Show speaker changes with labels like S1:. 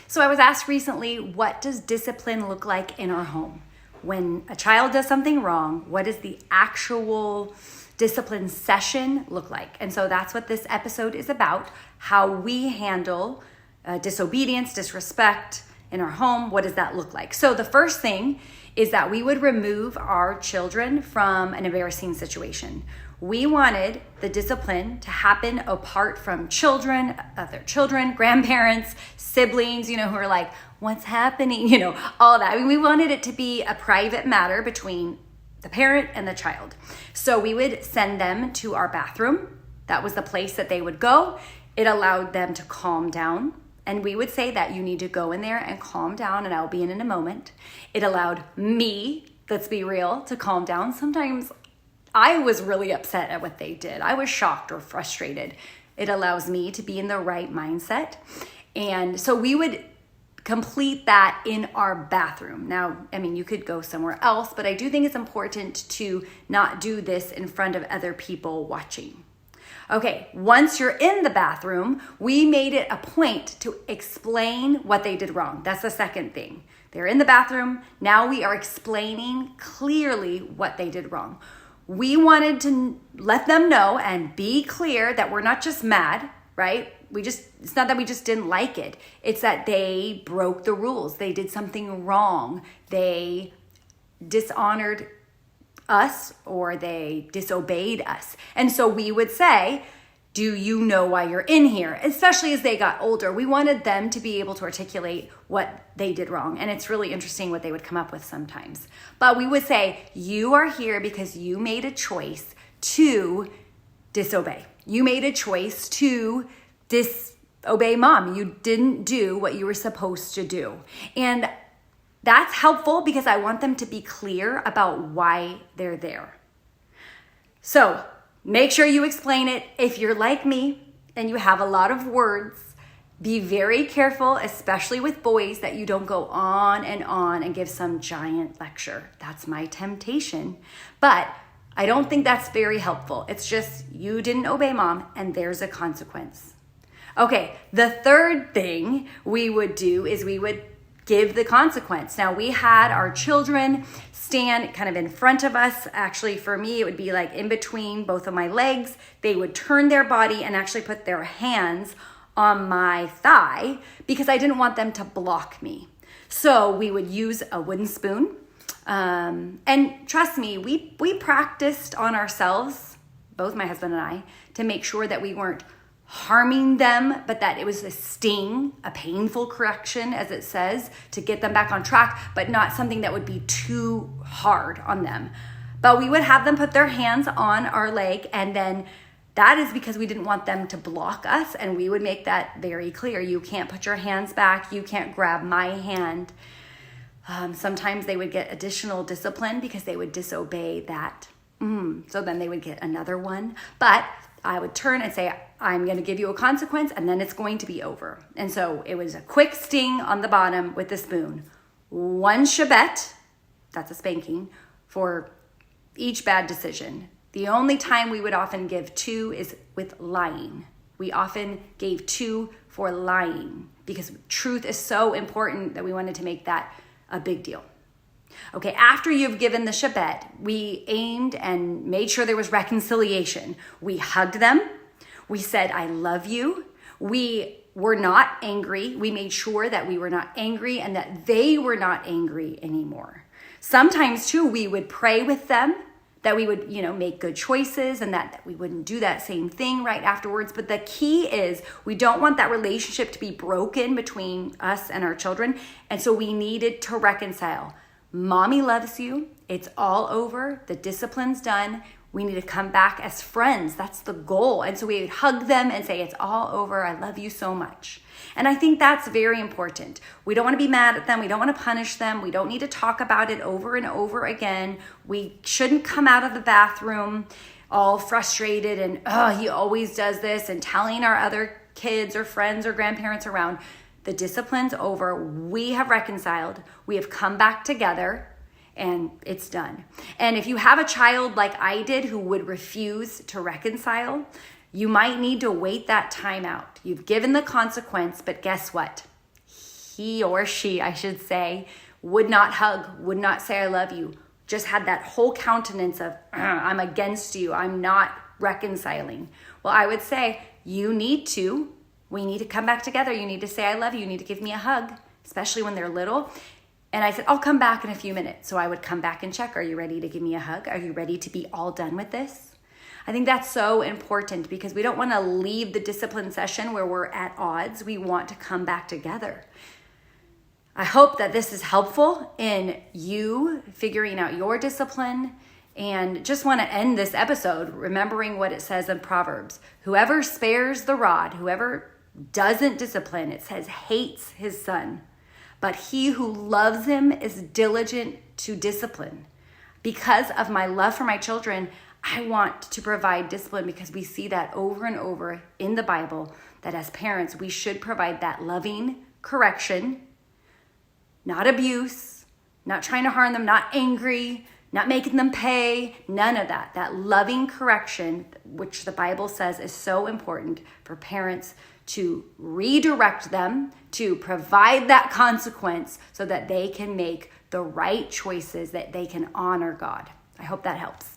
S1: So I was asked recently, what does discipline look like in our home? When a child does something wrong, what does the actual discipline session look like? And so that's what this episode is about, how we handle disobedience, disrespect in our home. What does that look like? So the first thing is that we would remove our children from an embarrassing situation. We wanted the discipline to happen apart from children, other children, grandparents, siblings, who are like, what's happening? All that. We wanted it to be a private matter between the parent and the child. So we would send them to our bathroom. That was the place that they would go. It allowed them to calm down. And we would say that you need to go in there and calm down, and I'll be in a moment. It allowed me, let's be real, to calm down. Sometimes I was really upset at what they did. I was shocked or frustrated. It allows me to be in the right mindset. And so we would complete that in our bathroom. Now, you could go somewhere else, but I do think it's important to not do this in front of other people watching. Okay, once you're in the bathroom, we made it a point to explain what they did wrong. That's the second thing. They're in the bathroom. Now we are explaining clearly what they did wrong. We wanted to let them know and be clear that we're not just mad, right? It's not that we just didn't like it. It's that they broke the rules. They did something wrong. They dishonored us or they disobeyed us. And so we would say, do you know why you're in here? Especially as they got older, we wanted them to be able to articulate what they did wrong. And it's really interesting what they would come up with sometimes. But we would say, you are here because you made a choice to disobey. You made a choice to disobey mom. You didn't do what you were supposed to do. And that's helpful because I want them to be clear about why they're there. So make sure you explain it. If you're like me and you have a lot of words, be very careful, especially with boys, that you don't go on and give some giant lecture. That's my temptation. But I don't think that's very helpful. It's just you didn't obey mom and there's a consequence. Okay, the third thing we would do is we would give the consequence. Now, we had our children stand kind of in front of us. Actually, for me, it would be like in between both of my legs. They would turn their body and actually put their hands on my thigh because I didn't want them to block me. So we would use a wooden spoon. And trust me, we practiced on ourselves, both my husband and I, to make sure that we weren't harming them, but that it was a sting, a painful correction, as it says, to get them back on track, but not something that would be too hard on them. But we would have them put their hands on our leg, and then that is because we didn't want them to block us, and we would make that very clear. You can't put your hands back. You can't grab my hand. Sometimes they would get additional discipline because they would disobey that. So then they would get another one. But I would turn and say, I'm going to give you a consequence, and then it's going to be over. And so it was a quick sting on the bottom with the spoon. One shabbat, that's a spanking, for each bad decision. The only time we would often give 2 is with lying. We often gave 2 for lying because truth is so important that we wanted to make that a big deal. Okay, after you've given the shabbat, we aimed and made sure there was reconciliation. We hugged them. We said, I love you. We were not angry. We made sure that we were not angry and that they were not angry anymore. Sometimes too, we would pray with them that we would, make good choices and that we wouldn't do that same thing right afterwards. But the key is we don't want that relationship to be broken between us and our children. And so we needed to reconcile. Mommy loves you. It's all over. The discipline's done. We need to come back as friends. That's the goal. And so we would hug them and say, it's all over. I love you so much. And I think that's very important. We don't want to be mad at them. We don't want to punish them. We don't need to talk about it over and over again. We shouldn't come out of the bathroom all frustrated and, he always does this, and telling our other kids or friends or grandparents around. The discipline's over. We have reconciled. We have come back together, and it's done. And if you have a child like I did who would refuse to reconcile, you might need to wait that time out. You've given the consequence, but guess what? he or she, I should say, would not hug, would not say I love you, just had that whole countenance of, I'm against you, I'm not reconciling. Well, I would say, we need to come back together. You need to say I love you. You need to give me a hug, especially when they're little. And I said, I'll come back in a few minutes. So I would come back and check, are you ready to give me a hug? Are you ready to be all done with this? I think that's so important because we don't want to leave the discipline session where we're at odds. We want to come back together. I hope that this is helpful in you figuring out your discipline, and just want to end this episode remembering what it says in Proverbs. Whoever spares the rod, whoever doesn't discipline, it says hates his son, but he who loves him is diligent to discipline. Because of my love for my children, I want to provide discipline because we see that over and over in the Bible, that as parents, we should provide that loving correction, not abuse, not trying to harm them, not angry, not making them pay, none of that. That loving correction, which the Bible says is so important for parents to redirect them, to provide that consequence so that they can make the right choices, that they can honor God. I hope that helps.